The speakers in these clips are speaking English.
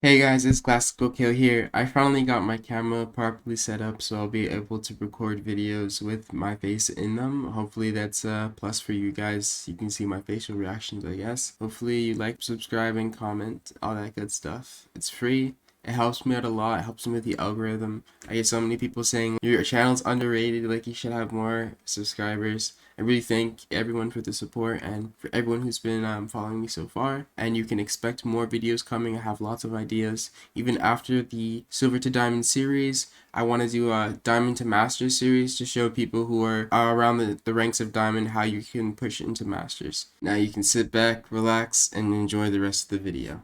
Hey guys, it's Klassicalkill here. I finally got my camera properly set up so I'll be able to record videos with my face in them. Hopefully that's a plus for you guys. You can see my facial reactions, I guess. Hopefully you like, subscribe, and comment, all that good stuff. It's free. It helps me out a lot. It helps me with the algorithm. I get so many people saying your channel's underrated, like you should have more subscribers. I really thank everyone for the support and for everyone who's been following me so far. And you can expect more videos coming. I have lots of ideas. Even after the Silver to Diamond series, I want to do a Diamond to Masters series to show people who are around the ranks of Diamond how you can push into Masters. Now you can sit back, relax, and enjoy the rest of the video.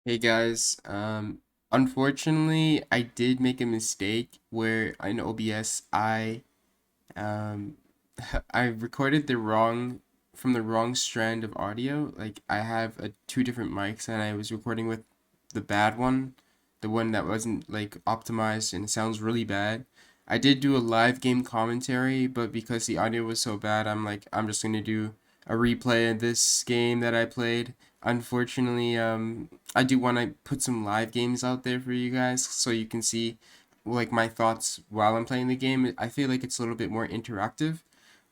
Hey guys, unfortunately, I did make a mistake where in OBS um I recorded the wrong strand of audio. Like I have two different mics and I was recording with the bad one, the one that wasn't like optimized and it sounds really bad. I did do a live game commentary, but because the audio was so bad, I'm just gonna do a replay of this game that I played. Unfortunately, I do want to put some live games out there for you guys so you can see like my thoughts while I'm playing the game. I feel like it's a little bit more interactive.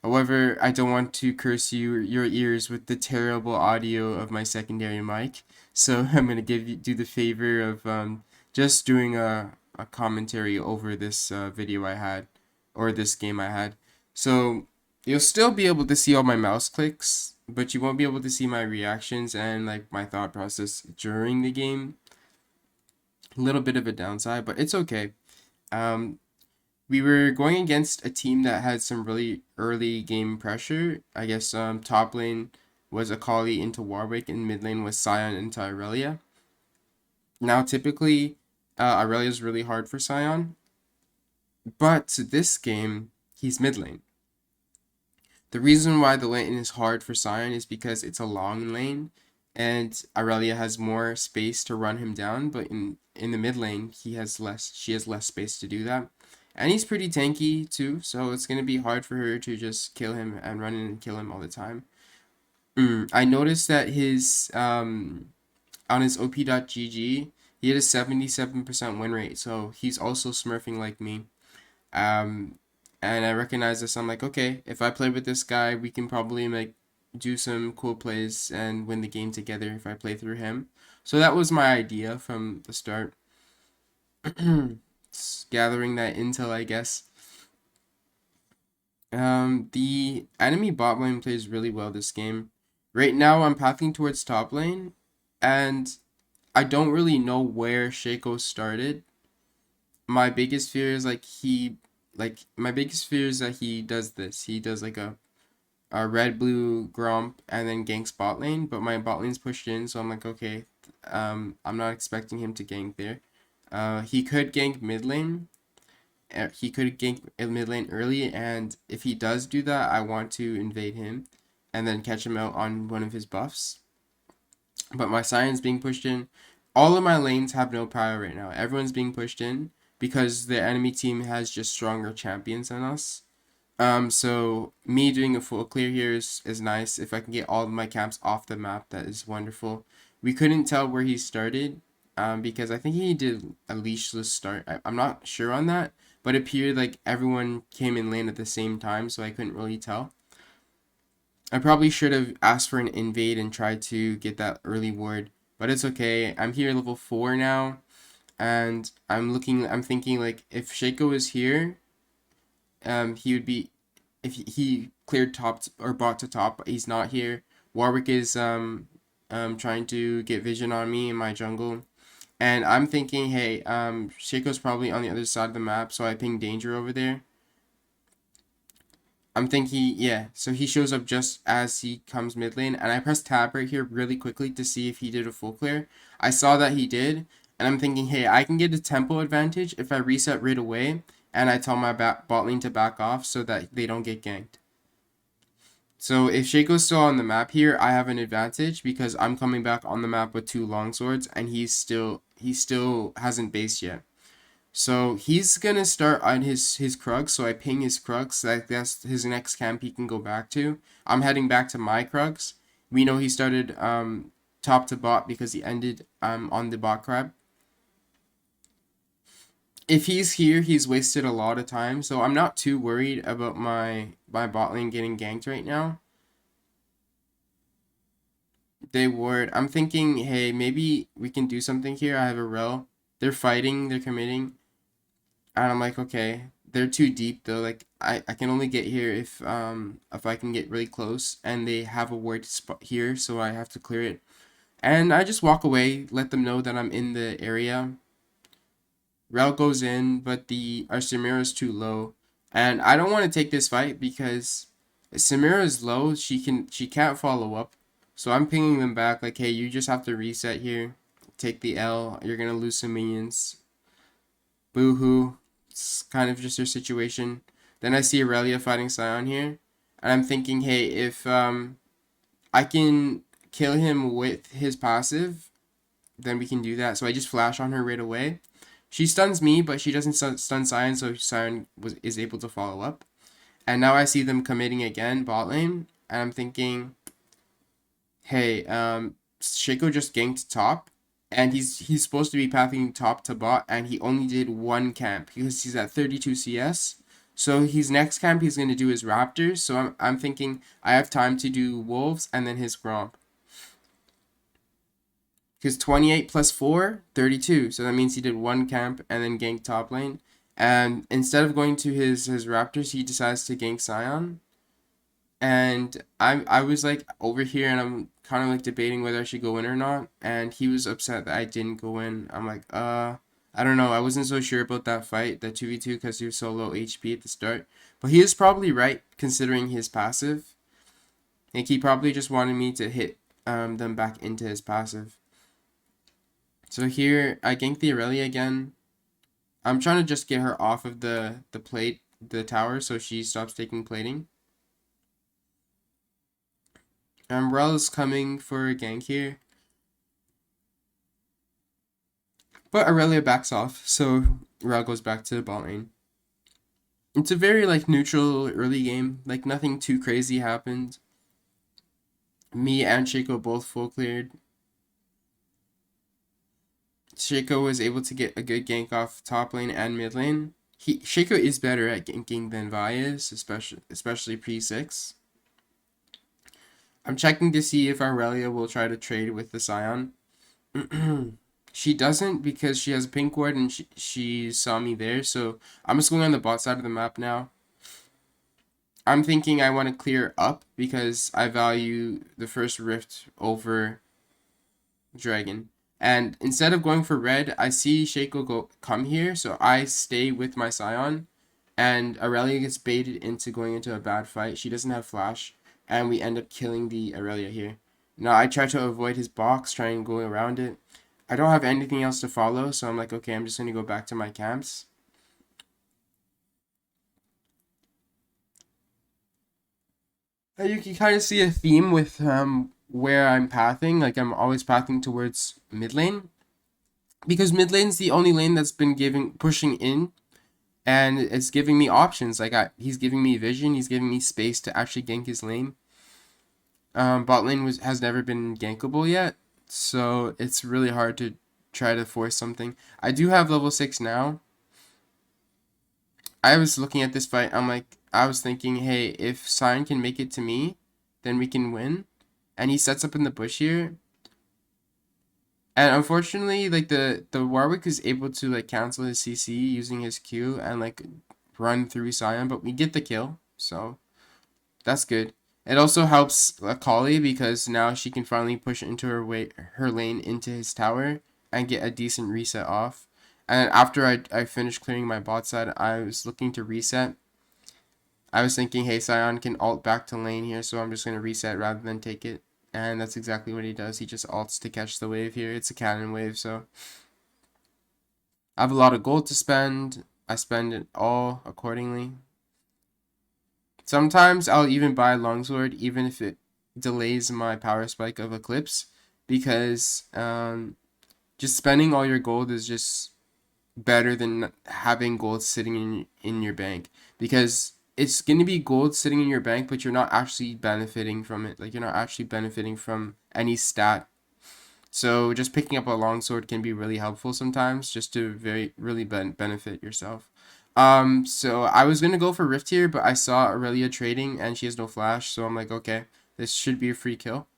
However, I don't want to curse your ears with the terrible audio of my secondary mic, so I'm gonna do the favor of just doing a commentary over this video I had, or this game I had. So you'll still be able to see all my mouse clicks, but you won't be able to see my reactions and like my thought process during the game. A little bit of a downside, but it's okay. Um, we were going against a team that had some really early game pressure. I guess top lane was Akali into Warwick and mid lane was Sion into Irelia. Now typically Irelia is really hard for Sion, but this game he's mid lane. The reason why the lane is hard for Sion is because it's a long lane and Irelia has more space to run him down, but in the mid lane she has less space to do that. And he's pretty tanky too, so it's gonna be hard for her to just kill him and run in and kill him all the time. I noticed that his on his op.gg he had a 77% win rate, so he's also smurfing like me. Um, and I recognize this. I'm like, okay, if I play with this guy, we can probably like do some cool plays and win the game together if I play through him. So that was my idea from the start. Gathering that intel, I guess. The enemy bot lane plays really well this game. Right now, I'm pathing towards top lane, and I don't really know where Shaco started. My biggest fear is my biggest fear is that he does this. He does like a red blue Gromp and then gank bot lane, but my bot lane's pushed in, so I'm like, okay, I'm not expecting him to gank there. He could gank mid lane. He could gank mid lane early, and if he does do that, I want to invade him and then catch him out on one of his buffs. But my Sion's being pushed in. All of my lanes have no power right now. Everyone's being pushed in because the enemy team has just stronger champions than us. So me doing a full clear here is nice. If I can get all of my camps off the map, that is wonderful. We couldn't tell where he started, because I think he did a leashless start. I'm not sure on that, but it appeared like everyone came in lane at the same time, so I couldn't really tell. I probably should have asked for an invade and tried to get that early ward, but it's okay. I'm here level 4 now, and I'm thinking like if Shaco is here, he would be if he cleared top or bot to top, but he's not here. Warwick is trying to get vision on me in my jungle. And I'm thinking, hey, Shaco's probably on the other side of the map, so I ping danger over there. I'm thinking, yeah, so he shows up just as he comes mid lane, and I press tab right here really quickly to see if he did a full clear. I saw that he did, and I'm thinking, hey, I can get a tempo advantage if I reset right away, and I tell my bot lane to back off so that they don't get ganked. So if Shaco's still on the map here, I have an advantage because I'm coming back on the map with 2 longswords, and he still hasn't based yet. So he's gonna start on his Krugs, so I ping his Krugs. That's his next camp he can go back to. I'm heading back to my Krugs. We know he started top to bot because he ended on the bot crab. If he's here, he's wasted a lot of time, so I'm not too worried about my bot lane getting ganked right now. They ward. I'm thinking, hey, maybe we can do something here. I have a rel. They're fighting, they're committing. And I'm like, okay, they're too deep though. Like I can only get here if I can get really close, and they have a ward spot here, so I have to clear it. And I just walk away, let them know that I'm in the area. Rel goes in, but our Samira is too low. And I don't want to take this fight because Samira is low, she can't follow up. So I'm pinging them back like, hey, you just have to reset here. Take the L, you're gonna lose some minions. Boo-hoo. It's kind of just their situation. Then I see Aurelia fighting Sion here. And I'm thinking, hey, if I can kill him with his passive, then we can do that. So I just flash on her right away. She stuns me, but she doesn't stun Sion, so Sion is able to follow up. And now I see them committing again, bot lane. And I'm thinking, hey, Shaco just ganked top. And he's supposed to be pathing top to bot, and he only did one camp because he's at 32 CS. So his next camp he's gonna do his Raptors. So I'm thinking I have time to do Wolves and then his Gromp. Because 28 plus 4, 32. So that means he did one camp and then gank top lane. And instead of going to his Raptors, he decides to gank Sion. And I was like over here and I'm kind of like debating whether I should go in or not. And he was upset that I didn't go in. I'm like, I don't know. I wasn't so sure about that fight, that 2v2, because he was so low HP at the start. But he is probably right considering his passive. Like he probably just wanted me to hit them back into his passive. So here I gank the Aurelia again. I'm trying to just get her off of the tower so she stops taking plating. Rel is coming for a gank here. But Aurelia backs off, so Rel goes back to the bot lane. It's a very like neutral early game. Like nothing too crazy happened. Me and Shaco both full cleared. Shaco was able to get a good gank off top lane and mid lane. Shaco is better at ganking than Vi is, especially pre-6. I'm checking to see if Aurelia will try to trade with the Sion. She doesn't because she has a pink ward and she saw me there. So I'm just going on the bot side of the map now. I'm thinking I want to clear up because I value the first rift over dragon. And instead of going for red, I see Shaco come here. So I stay with my Sion. And Aurelia gets baited into going into a bad fight. She doesn't have flash. And we end up killing the Aurelia here. Now I try to avoid his box, try and go around it. I don't have anything else to follow, so I'm like, okay, I'm just going to go back to my camps. And you can kind of see a theme with where I'm pathing. Like I'm always pathing towards mid lane. Because mid lane's the only lane that's been pushing in. And it's giving me options. Like he's giving me vision, he's giving me space to actually gank his lane. Bot lane has never been gankable yet, so it's really hard to try to force something. I do have level 6 now. I was looking at this fight, I was thinking, hey, if Sion can make it to me, then we can win. And he sets up in the bush here. And unfortunately, like the Warwick is able to like cancel his CC using his Q and like run through Sion, but we get the kill, so that's good. It also helps Akali because now she can finally push into her lane into his tower and get a decent reset off. And after I finished clearing my bot side, I was looking to reset. I was thinking, hey, Sion can ult back to lane here, so I'm just going to reset rather than take it. And that's exactly what he does. He just ults to catch the wave here. It's a cannon wave, so I have a lot of gold to spend. I spend it all accordingly. Sometimes I'll even buy Longsword even if it delays my power spike of Eclipse, because just spending all your gold is just better than having gold sitting in your bank, because it's going to be gold sitting in your bank, but you're not actually benefiting from it. Like you're not actually benefiting from any stat. So just picking up a longsword can be really helpful sometimes, just to really benefit yourself. So I was gonna go for Rift here, but I saw Aurelia trading and she has no flash, so I'm like, okay, this should be a free kill.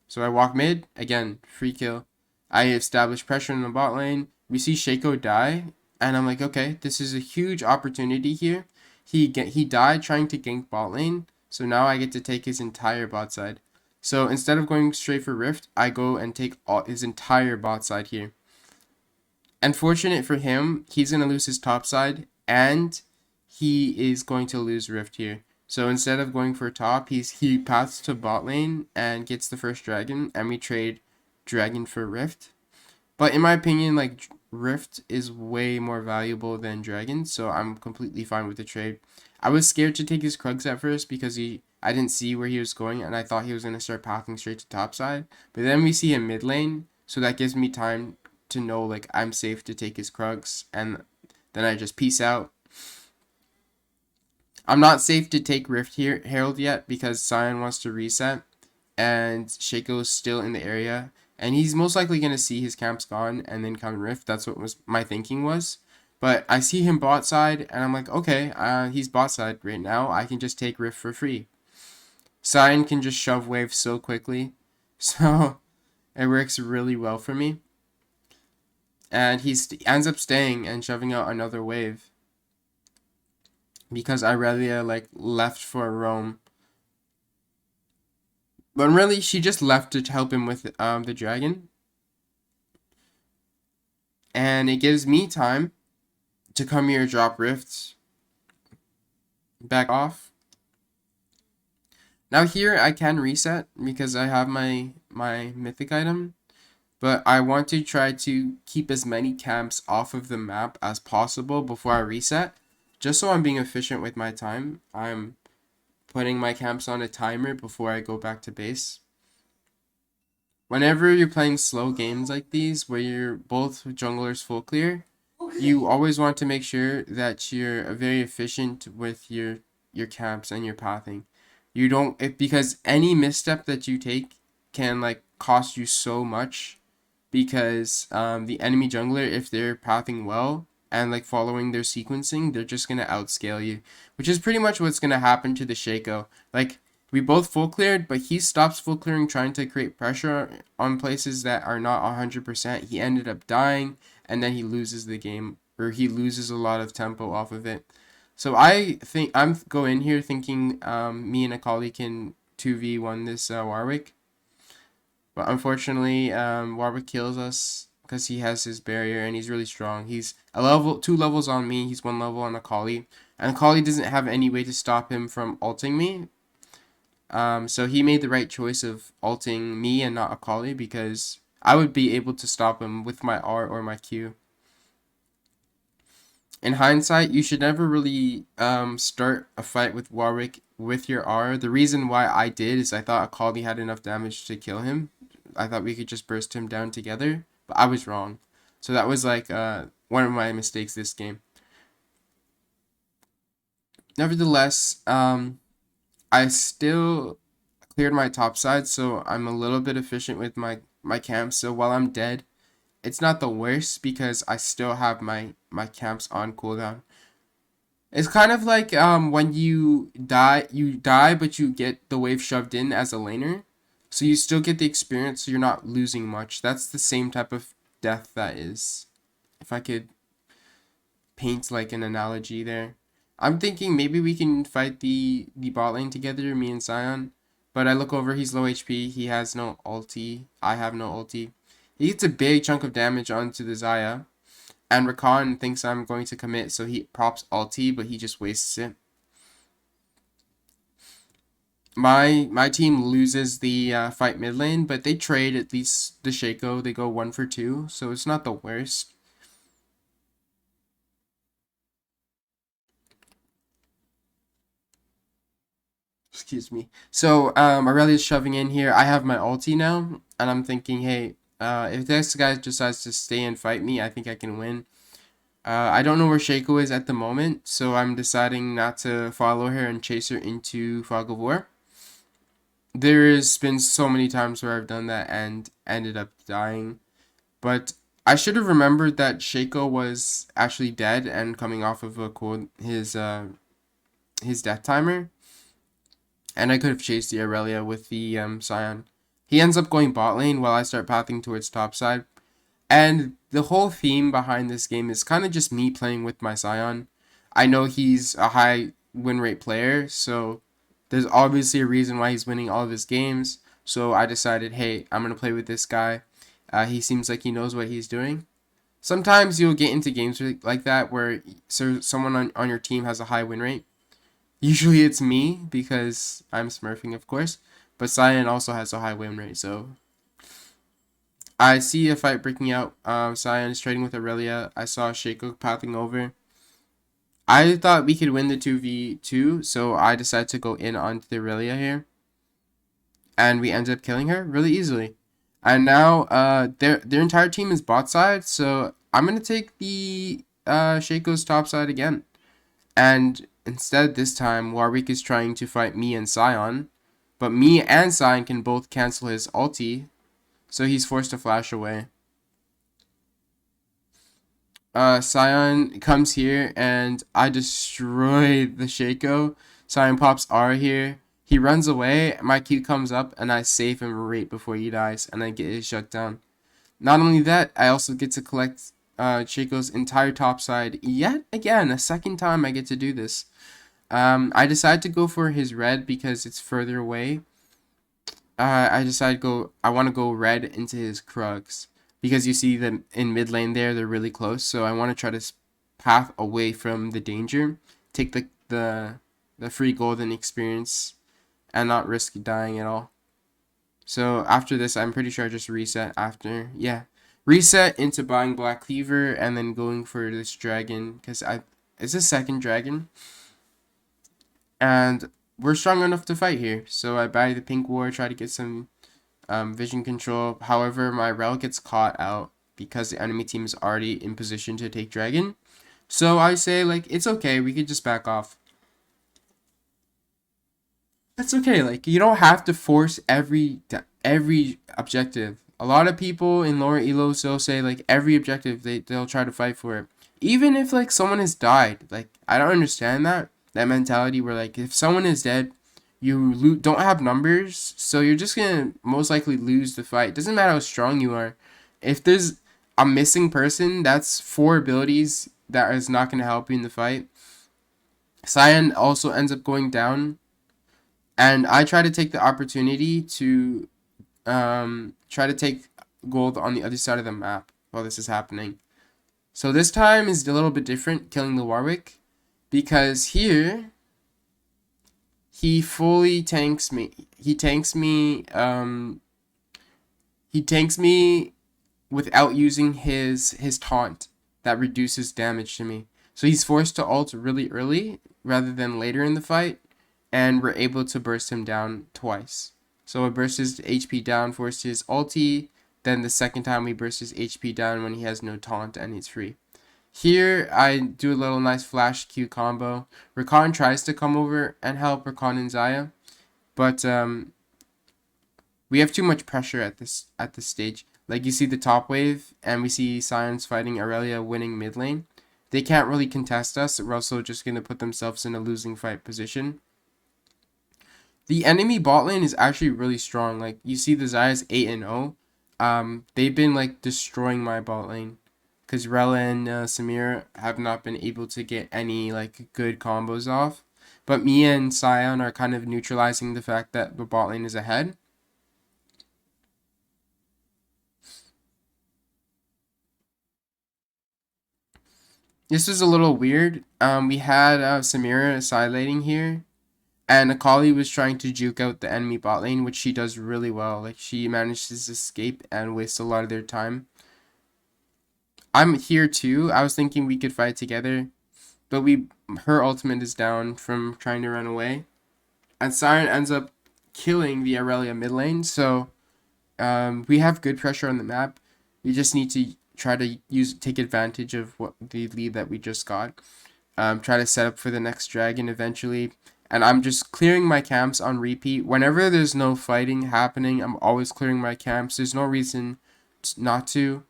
So I walk mid, again, free kill. I establish pressure in the bot lane. We see Shaco die, and I'm like, okay, this is a huge opportunity here. He died trying to gank bot lane, so now I get to take his entire bot side. So instead of going straight for Rift, I go and take his entire bot side here. Unfortunate for him, he's going to lose his top side, and he is going to lose Rift here. So instead of going for top, he paths to bot lane and gets the first dragon, and we trade dragon for Rift. But in my opinion, like, Rift is way more valuable than dragon, so I'm completely fine with the trade. I was scared to take his Krugs at first because I didn't see where he was going, and I thought he was going to start pathing straight to top side. But then we see him mid lane, so that gives me time to know, like, I'm safe to take his Krugs, and then I just peace out. I'm not safe to take Rift here Herald yet because Sion wants to reset, and Shaco is still in the area, and he's most likely going to see his camps gone and then come Rift. That's what was my thinking was. But I see him bot side, and I'm like, okay, he's bot side right now. I can just take Rift for free. Sion can just shove waves so quickly, so it works really well for me. And he ends up staying and shoving out another wave because Aurelia like left for Rome. But really, she just left to help him with the dragon. And it gives me time to come here, drop rifts, back off. Now here I can reset because I have my mythic item. But I want to try to keep as many camps off of the map as possible before I reset. Just so I'm being efficient with my time, I'm putting my camps on a timer before I go back to base. Whenever you're playing slow games like these, where you're both junglers full clear, you always want to make sure that you're very efficient with your camps and your pathing. You don't, because any misstep that you take can like cost you so much, because the enemy jungler, if they're pathing well and like following their sequencing, they're just gonna outscale you, which is pretty much what's gonna happen to the Shaco. Like, we both full cleared, but he stops full clearing trying to create pressure on places that are not 100%. He ended up dying, and then he loses the game, or he loses a lot of tempo off of it. So I think I'm going here thinking me and Akali can 2v1 this Warwick. But unfortunately, Warwick kills us because he has his barrier and he's really strong. He's two levels on me. He's 1 level on Akali, and Akali doesn't have any way to stop him from ulting me. So he made the right choice of ulting me and not Akali, because I would be able to stop him with my R or my Q. In hindsight, you should never really start a fight with Warwick with your R. The reason why I did is I thought Akali had enough damage to kill him. I thought we could just burst him down together, but I was wrong. So that was like one of my mistakes this game. Nevertheless, I still cleared my top side, so I'm a little bit efficient with my camps. So while I'm dead, it's not the worst because I still have my camps on cooldown. It's kind of like when you die, but you get the wave shoved in as a laner. So you still get the experience, so you're not losing much. That's the same type of death that is. If I could paint like an analogy there. I'm thinking maybe we can fight the bot lane together, me and Sion. But I look over, he's low HP, he has no ulti, I have no ulti. He gets a big chunk of damage onto the Xayah. And Rakan thinks I'm going to commit, so he props ulti, but he just wastes it. My team loses the fight mid lane, but they trade at least the Shaco. They go 1 for 2, so it's not the worst. Excuse me. So Aurelia's shoving in here. I have my ulti now, and I'm thinking, hey, if this guy decides to stay and fight me, I think I can win. I don't know where Shaco is at the moment, so I'm deciding not to follow her and chase her into Fog of War. There's been so many times where I've done that, and ended up dying. But I should have remembered that Shaco was actually dead and coming off of a cold his death timer, and I could have chased the Aurelia with the Scion. He ends up going bot lane while I start pathing towards top side. And the whole theme behind this game is kind of just me playing with my Scion. I know he's a high win rate player, so there's obviously a reason why he's winning all of his games. So I decided, hey, I'm going to play with this guy. He seems like he knows what he's doing. Sometimes you'll get into games like that where someone on your team has a high win rate. Usually it's me because I'm smurfing, of course. But Cyan also has a high win rate, so I see a fight breaking out. Cyan is trading with Aurelia. I saw Shaco pathing over. I thought we could win the 2v2, so I decided to go in onto the Aurelia here. And we ended up killing her really easily. And now their entire team is bot side, so I'm going to take the Shaco's top side again. And instead this time, Warwick is trying to fight me and Scion. But me and Scion can both cancel his ulti, so he's forced to flash away. Scion comes here and I destroy the Shaco. Scion pops R here. He runs away. My Q comes up and I save him right before he dies and I get his shutdown. Not only that, I also get to collect Shaco's entire top side yet again. A second time I get to do this. I decided to go for his red because it's further away. I decided I want to go red into his Krugs because you see them in mid lane there, they're really close. So I want to try to path away from the danger, take the free golden experience, and not risk dying at all. So after this, I'm pretty sure I just reset after. Yeah, reset into buying Black Cleaver and then going for this dragon because it's a second dragon. And we're strong enough to fight here. So I buy the pink ward, try to get some vision control. However, my Rel gets caught out because the enemy team is already in position to take dragon. So I say, like, it's okay. We could just back off. That's okay. Like, you don't have to force every objective. A lot of people in lower elos, they'll say, like, every objective, they'll try to fight for it. Even if, like, someone has died. Like, I don't understand that mentality where, like, if someone is dead, you don't have numbers, so you're just gonna most likely lose the fight. Doesn't matter how strong you are. If there's a missing person, that's 4 abilities that is not gonna help you in the fight. Cyan also ends up going down, and I try to take the opportunity to try to take gold on the other side of the map while this is happening. So this time is a little bit different, killing the Warwick, because here he fully tanks me. He tanks me without using his taunt that reduces damage to me. So he's forced to ult really early rather than later in the fight, and we're able to burst him down twice. So we burst his HP down, forced his ulti, then the second time we burst his HP down when he has no taunt and he's free. Here, I do a little nice flash Q combo. Rakan tries to come over and help Rakan and Xayah, but we have too much pressure at this stage. Like, you see the top wave, and we see Sions fighting Aurelia winning mid lane. They can't really contest us. We're also just going to put themselves in a losing fight position. The enemy bot lane is actually really strong. Like, you see the Xayah's 8-0. They've been, like, destroying my bot lane, because Rella and Samir have not been able to get any, like, good combos off. But me and Sion are kind of neutralizing the fact that the bot lane is ahead. This was a little weird. We had Samira side laning here, and Akali was trying to juke out the enemy bot lane, which she does really well. Like, she manages to escape and waste a lot of their time. I'm here too. I was thinking we could fight together, but her ultimate is down from trying to run away, and Siren ends up killing the Aurelia mid lane. So we have good pressure on the map. We just need to try to take advantage of the lead that we just got. Try to set up for the next dragon eventually, and I'm just clearing my camps on repeat. Whenever there's no fighting happening, I'm always clearing my camps. There's no reason not to.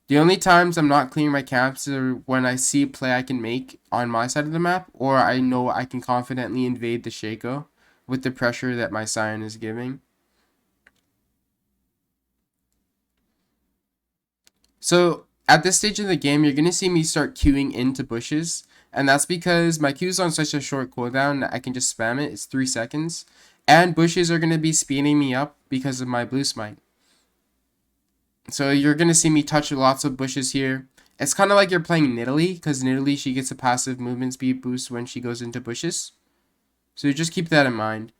The only times I'm not clearing my camps are when I see a play I can make on my side of the map, or I know I can confidently invade the Shaco with the pressure that my Scion is giving. So at this stage of the game, you're going to see me start queuing into bushes, and that's because my queue's on such a short cooldown that I can just spam it. It's 3 seconds, and bushes are going to be speeding me up because of my blue smite. So you're going to see me touch lots of bushes here. It's kind of like you're playing Nidalee, because Nidalee, she gets a passive movement speed boost when she goes into bushes. So just keep that in mind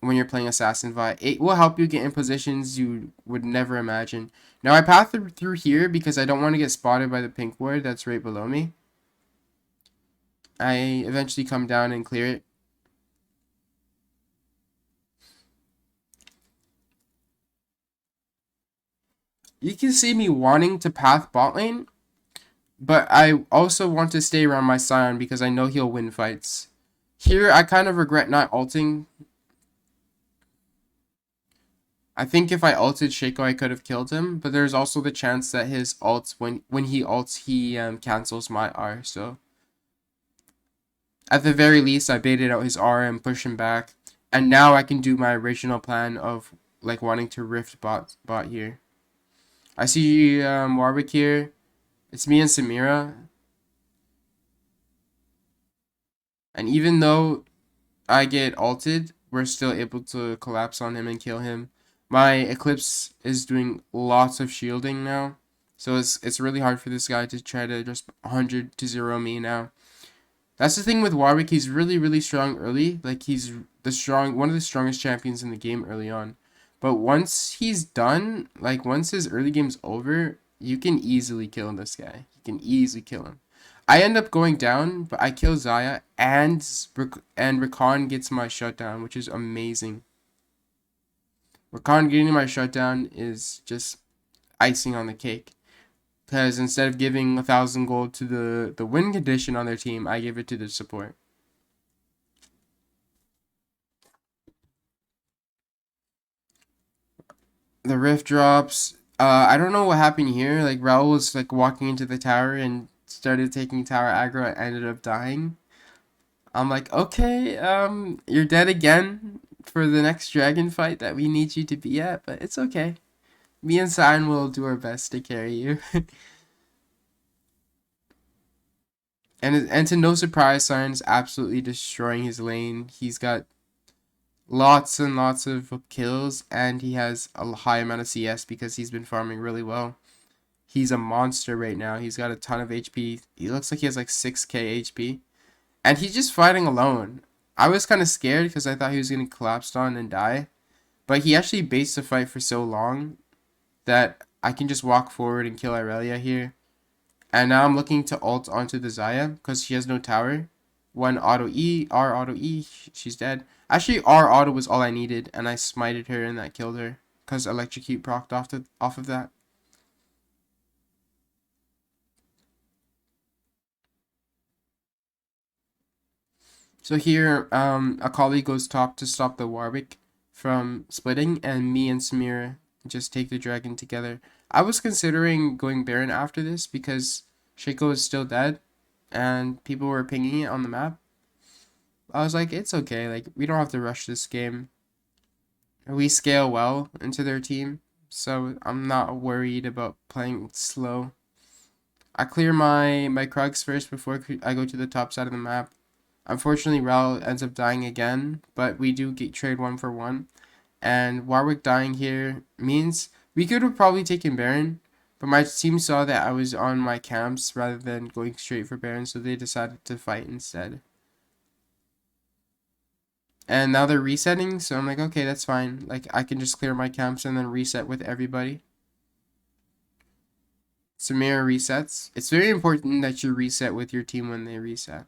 when you're playing Assassin Vi. It will help you get in positions you would never imagine. Now I path through here because I don't want to get spotted by the pink ward that's right below me. I eventually come down and clear it. You can see me wanting to path bot lane, but I also want to stay around my Scion because I know he'll win fights. Here, I kind of regret not ulting. I think if I ulted Shaco, I could have killed him, but there's also the chance that his ults, when he ults, he cancels my R, so at the very least, I baited out his R and pushed him back. And now I can do my original plan of like wanting to rift bot here. I see Warwick here. It's me and Samira. And even though I get ulted, we're still able to collapse on him and kill him. My Eclipse is doing lots of shielding now. So it's really hard for this guy to try to just 100 to 0 me now. That's the thing with Warwick. He's really, really strong early. Like, he's one of the strongest champions in the game early on. But once he's done, like, once his early game's over, you can easily kill this guy. You can easily kill him. I end up going down, but I kill Xayah, and Rakan gets my shutdown, which is amazing. Rakan getting my shutdown is just icing on the cake. Because instead of giving 1,000 gold to the win condition on their team, I give it to the support. The rift drops. I don't know what happened here. Like, Raul was like walking into the tower and started taking tower aggro and ended up dying. I'm like, okay, you're dead again for the next dragon fight that we need you to be at, but it's okay. Me and Sion will do our best to carry you. And to no surprise, Sion's absolutely destroying his lane. He's got lots and lots of kills, and he has a high amount of CS because he's been farming really well. He's a monster right now. He's got a ton of HP. He looks like he has like 6k HP. And he's just fighting alone. I was kind of scared because I thought he was going to collapse on and die. But he actually baits the fight for so long that I can just walk forward and kill Irelia here. And now I'm looking to ult onto the Xayah because she has no tower. One auto E, R auto E, she's dead. Actually, R auto was all I needed, and I smited her and that killed her because electrocute procced off of that. So here, Akali goes top to stop the Warwick from splitting, and me and Samira just take the dragon together. I was considering going Baron after this because Shaco is still dead, and people were pinging it on the map. I was like, it's okay. Like, we don't have to rush this game. We scale well into their team, so I'm not worried about playing slow. I clear my Krugs first before I go to the top side of the map. Unfortunately, Rel ends up dying again, but we do get trade 1-for-1. And Warwick dying here means we could have probably taken Baron, but my team saw that I was on my camps rather than going straight for Baron, so they decided to fight instead. And now they're resetting, so I'm like, okay, that's fine. Like, I can just clear my camps and then reset with everybody. Samira resets. It's very important that you reset with your team when they reset.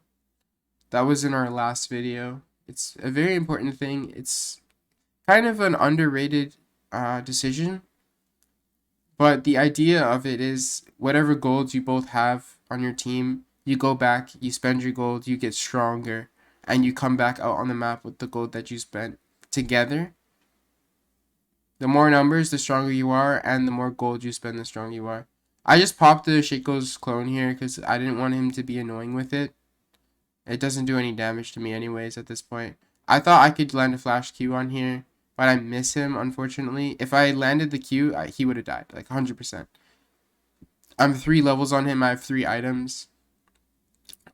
That was in our last video. It's a very important thing. It's kind of an underrated decision. But the idea of it is whatever gold you both have on your team, you go back, you spend your gold, you get stronger. and you come back out on the map with the gold that you spent together, the more numbers, the stronger you are, and the more gold you spend, the stronger you are. I just popped the Shaco's clone here because I didn't want him to be annoying with it. It doesn't do any damage to me anyways at this point. I thought I could land a flash Q on here, but I miss him, unfortunately. If I landed the Q, he would have died, like 100%. I'm 3 levels on him. I have 3 items.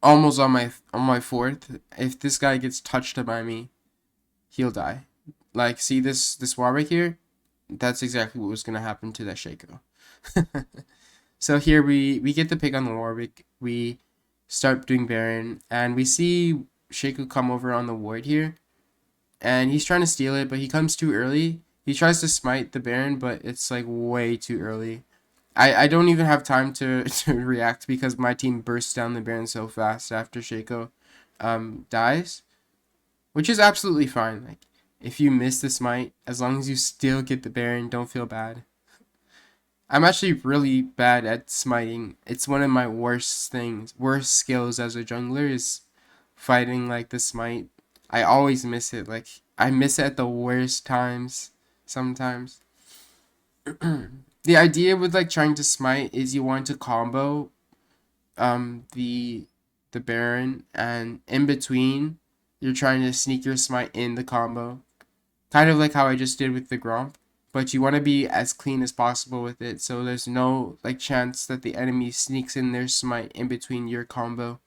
Almost on my 4th. If this guy gets touched by me, he'll die. Like, see this wall right here? That's exactly what was going to happen to that Shaco. So here we get the pick on the Warwick. We start doing Baron, and we see Shaco come over on the ward here, and he's trying to steal it, but he comes too early. He tries to smite the Baron, but it's like way too early. I don't even have time to react because my team bursts down the Baron so fast after Shaco dies, which is absolutely fine. Like, if you miss the smite, as long as you still get the Baron, don't feel bad. I'm actually really bad at smiting. It's one of my worst skills as a jungler is fighting like the smite. I always miss it. Like, I miss it at the worst times sometimes. The idea with like trying to smite is you want to combo the Baron, and in between you're trying to sneak your smite in the combo. Kind of like how I just did with the Gromp. But you want to be as clean as possible with it, so there's no like chance that the enemy sneaks in their smite in between your combo.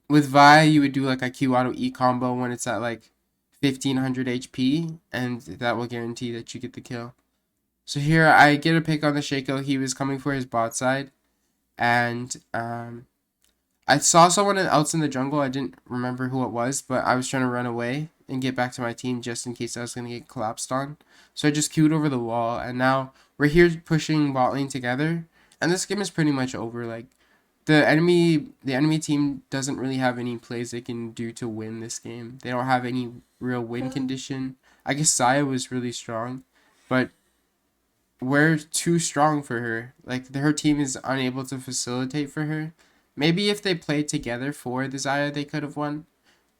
With Vi, you would do like a Q auto E combo when it's at like 1500 HP, and that will guarantee that you get the kill. So here I get a pick on the Shaco. He was coming for his bot side, and I saw someone else in the jungle. I didn't remember who it was, but I was trying to run away and get back to my team just in case I was going to get collapsed on. So I just queued over the wall, and now we're here pushing bot lane together. And this game is pretty much over. Like, the enemy team doesn't really have any plays they can do to win this game. They don't have any real win condition. I guess Saya was really strong, but we're too strong for her. Like, her team is unable to facilitate for her. Maybe if they played together for the Xayah, they could have won.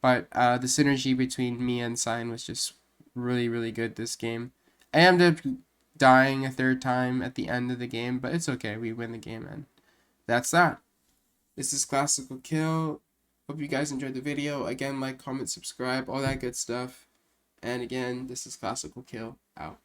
But the synergy between me and Cyan was just really, really good this game. I ended up dying a 3rd time at the end of the game, but it's okay. We win the game, and that's that. This is Classical Kill. Hope you guys enjoyed the video. Again, like, comment, subscribe, all that good stuff. And again, this is Classical Kill out.